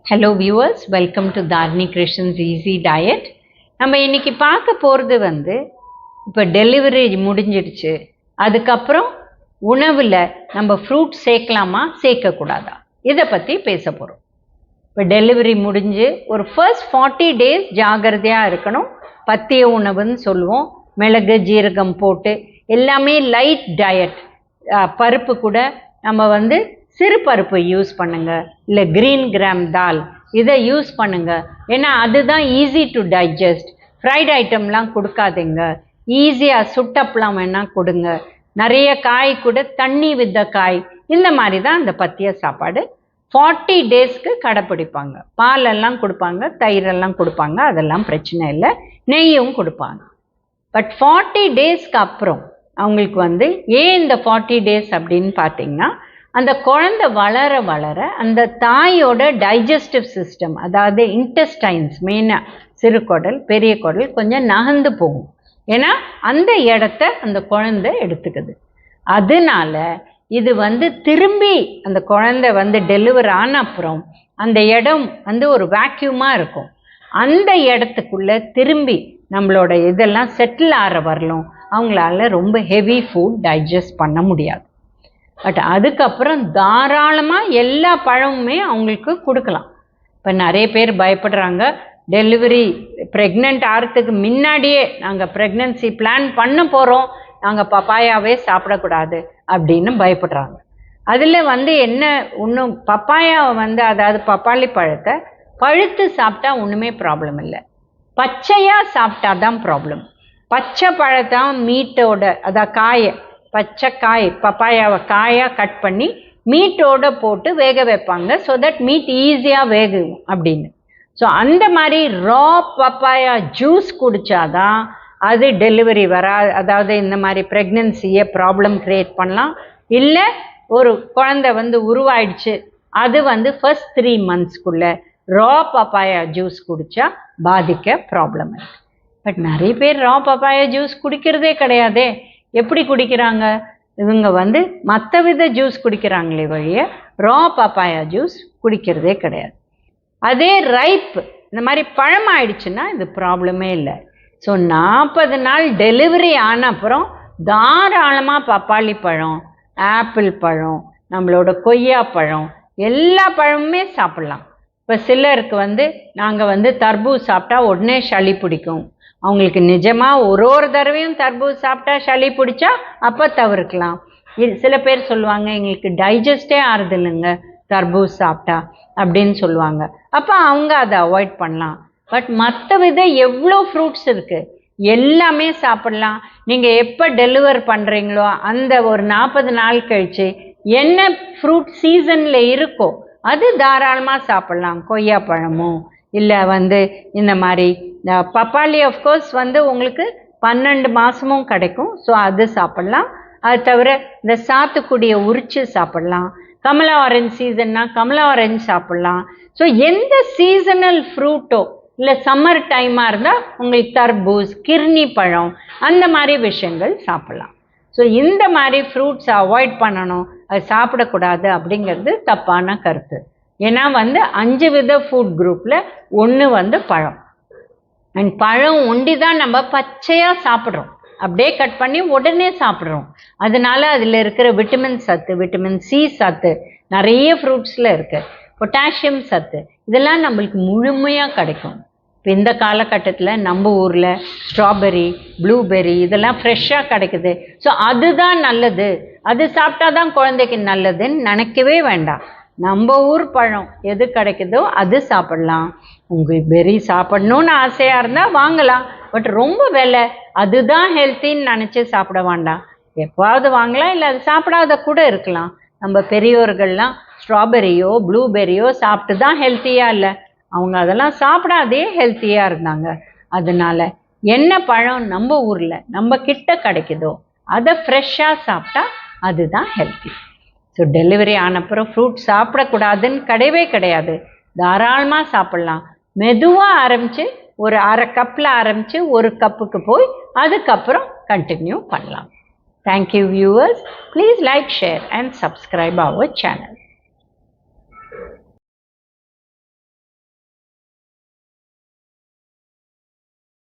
Hello viewers, welcome to Dharani Krishan's Easy Diet. நம்ம இன்னைக்கு பார்க்க போகிறது இப்போ டெலிவரி முடிஞ்சிடுச்சு, அதுக்கப்புறம் உணவில் நம்ம ஃப்ரூட் சேர்க்கலாமா சேர்க்கக்கூடாதா இதை பற்றி பேச போகிறோம். இப்போ டெலிவரி முடிஞ்சு ஒரு ஃபர்ஸ்ட் 40 days ஜாகிரதையாக இருக்கணும். பத்திய உணவுன்னு சொல்லுவோம். மிளகு ஜீரகம் போட்டு எல்லாமே லைட் டயட். பருப்பு கூட நம்ம சிறு பருப்பு யூஸ் பண்ணுங்க, இல்லை கிரீன் கிராம் தால் இதை யூஸ் பண்ணுங்க. ஏன்னா அதுதான் ஈஸி டு டைஜஸ்ட். ஃப்ரைட் ஐட்டம்லாம் கொடுக்காதீங்க. ஈஸியாக சுட்டப்பெலாம் வேணால் கொடுங்க. நிறைய காய் கூட தண்ணி வித்த காய், இந்த மாதிரி தான் அந்த பத்திய சாப்பாடு 40 daysக்கு கடைப்பிடிப்பாங்க. பாலெல்லாம் கொடுப்பாங்க, தயிரெல்லாம் கொடுப்பாங்க, அதெல்லாம் பிரச்சனை இல்லை. நெய்யும் கொடுப்பாங்க. பட் 40 daysக்கு அப்புறம் அவங்களுக்கு ஏன் இந்த 40 days அப்படின்னு பார்த்தீங்கன்னா, அந்த குழந்தை வளர வளர அந்த தாயோட டைஜஸ்டிவ் சிஸ்டம், அதாவது இன்டெஸ்டைன்ஸ், மெயினாக சிறுகுடல் பெரிய குடல் கொஞ்சம் நகர்ந்து போகும். ஏன்னா அந்த இடத்த அந்த குழந்தை எடுத்துக்குது. அதனால இது திரும்பி அந்த குழந்தை டெலிவர் ஆன அப்புறம் அந்த இடம் ஒரு வேக்யூமாக இருக்கும். அந்த இடத்துக்குள்ளே திரும்பி நம்மளோட இதெல்லாம் செட்டில் ஆகிற வரலும் அவங்களால ரொம்ப ஹெவி ஃபுட் டைஜஸ்ட் பண்ண முடியாது. பட் அதுக்கப்புறம் தாராளமாக எல்லா பழமுமே அவங்களுக்கு கொடுக்கலாம். இப்போ நிறைய பேர் பயப்படுறாங்க, டெலிவரி ப்ரெக்னென்ட் ஆகிறதுக்கு முன்னாடியே நாங்கள் ப்ரெக்னென்சி பிளான் பண்ண போகிறோம், நாங்கள் பப்பாயாவே சாப்பிடக்கூடாது அப்படின்னு பயப்படுறாங்க. அதில் என்ன இன்னும் பப்பாயாவை அதாவது பப்பாளி பழத்தை பழுத்து சாப்பிட்டா ஒன்றுமே ப்ராப்ளம் இல்லை. பச்சையாக சாப்பிட்டா தான் ப்ராப்ளம். பச்சை பழத்தான் மீட்டோட, அதாவது காயை, பச்சை காய் பப்பாயாவை காயாக கட் பண்ணி மீட்டோடு போட்டு வேக வைப்பாங்க. ஸோ தட் மீட் ஈஸியாக வேகும் அப்படின்னு. ஸோ அந்த மாதிரி ரா பப்பாயா ஜூஸ் குடித்தாதான் அது டெலிவரி வராது. அதாவது இந்த மாதிரி ப்ரெக்னென்சியை ப்ராப்ளம் க்ரியேட் பண்ணலாம். இல்லை ஒரு குழந்தை உருவாயிடுச்சு, அது ஃபர்ஸ்ட் 3 monthsக்குள்ளே ரா பப்பாயா ஜூஸ் குடித்தா பாதிக்க ப்ராப்ளம் இருக்குது. பட் நிறைய பேர் ரா பப்பாயா ஜூஸ் குடிக்கிறதே கிடையாதே. எப்படி குடிக்கிறாங்க? இவங்க மற்ற வித ஜூஸ் குடிக்கிறாங்களே வழிய ரா பப்பாயா ஜூஸ் குடிக்கிறதே கிடையாது. அதே ரைப் இந்த மாதிரி பழம் ஆயிடுச்சுன்னா இது ப்ராப்ளமே இல்லை. ஸோ 40 நாள் டெலிவரி ஆன அப்புறம் தாராளமாக பப்பாளி பழம், ஆப்பிள் பழம், நம்மளோட கொய்யா பழம், எல்லா பழமுமே சாப்பிட்லாம். இப்போ சிலருக்கு நாங்கள் தர்பூஸ் சாப்பிட்டா உடனே சளி பிடிக்கும். அவங்களுக்கு நிஜமாக ஒரு தடவையும் தர்பூஸ் சாப்பிட்டா சளி பிடிச்சா அப்போ தவிர்க்கலாம். சில பேர் சொல்லுவாங்க எங்களுக்கு டைஜஸ்டே ஆறுது இல்லைங்க தர்பூஸ் சாப்பிட்டா அப்படின்னு சொல்லுவாங்க. அப்போ அவங்க அதை அவாய்ட் பண்ணலாம். பட் மற்ற வித எவ்வளோ ஃப்ரூட்ஸ் இருக்குது, எல்லாமே சாப்பிட்லாம். நீங்கள் எப்போ டெலிவர் பண்ணுறீங்களோ அந்த ஒரு 40 நாள் கழித்து என்ன ஃப்ரூட் சீசனில் இருக்கோ அது தாராளமாக சாப்பிட்லாம். கொய்யா பழமோ இல்லை இந்த மாதிரி பப்பாளி ஆஃப்கோர்ஸ் உங்களுக்கு 12 மாதமும் கிடைக்கும். ஸோ அது சாப்பிட்லாம். அது தவிர இந்த சாத்துக்குடியை உரித்து சாப்பிட்லாம். கமலா ஆரஞ்சு சீசன்னா கமலா ஆரஞ்சு சாப்பிட்லாம். ஸோ எந்த சீசனல் ஃப்ரூட்டோ இல்லை சம்மர் டைமாக இருந்தால் உங்களுக்கு தர்பூஸ், கிர்னி பழம், அந்த மாதிரி விஷயங்கள் சாப்பிட்லாம். ஸோ இந்த மாதிரி ஃப்ரூட்ஸை அவாய்ட் பண்ணணும், அது சாப்பிடக்கூடாது அப்படிங்கிறது தப்பான கருத்து. ஏன்னா 5 வித ஃபுட் குரூப்பில் ஒன்று பழம். அண்ட் பழம் ஒண்டி தான் நம்ம பச்சையாக சாப்பிட்றோம், அப்படியே கட் பண்ணி உடனே சாப்பிட்றோம். அதனால அதில் இருக்கிற விட்டமின் சத்து, விட்டமின் சி சத்து நிறைய ஃப்ரூட்ஸில் இருக்குது. பொட்டாசியம் சத்து இதெல்லாம் நம்மளுக்கு முழுமையாக கிடைக்கும். இப்போ இந்த காலகட்டத்தில் நம்ம ஊரில் ஸ்ட்ராபெரி, ப்ளூபெர்ரி இதெல்லாம் ஃப்ரெஷ்ஷாக கிடைக்குது. ஸோ அதுதான் நல்லது, அது சாப்பிட்டா தான் குழந்தைக்கு நல்லதுன்னு நினைக்கவே வேண்டாம். நம்ம ஊர் பழம் எது கிடைக்குதோ அது சாப்பிட்லாம். உங்களுக்கு பெரி சாப்பிட்ணுன்னு ஆசையாக இருந்தால் வாங்கலாம். பட் ரொம்ப விலை, அதுதான் ஹெல்த்தின்னு நினச்சி சாப்பிட வேண்டாம். எப்போவாவது வாங்கலாம், இல்லை அது சாப்பிடாத கூட இருக்கலாம். நம்ம பெரியோர்கள்லாம் ஸ்ட்ராபெரியோ ப்ளூபெர்ரியோ சாப்பிட்டு தான் ஹெல்த்தியாக இல்லை, அவங்க அதெல்லாம் சாப்பிடாதே ஹெல்த்தியாக இருந்தாங்க. அதனால் என்ன பழம் நம்ம ஊரில் நம்ம கிட்ட கிடைக்குதோ அதை ஃப்ரெஷ்ஷாக சாப்பிட்டா அதுதான் ஹெல்த்தி. ஸோ டெலிவரி ஆனப்புறம் ஃப்ரூட் சாப்பிடக்கூடாதுன்னு கிடையவே கிடையாது. தாராளமாக சாப்பிட்லாம். மெதுவாக ஆரம்பித்து ஒரு அரை கப்பில் ஆரம்பித்து 1 கப்புக்கு போய் அதுக்கப்புறம் கண்டினியூ பண்ணலாம். Thank you viewers. Please like, share and subscribe our channel.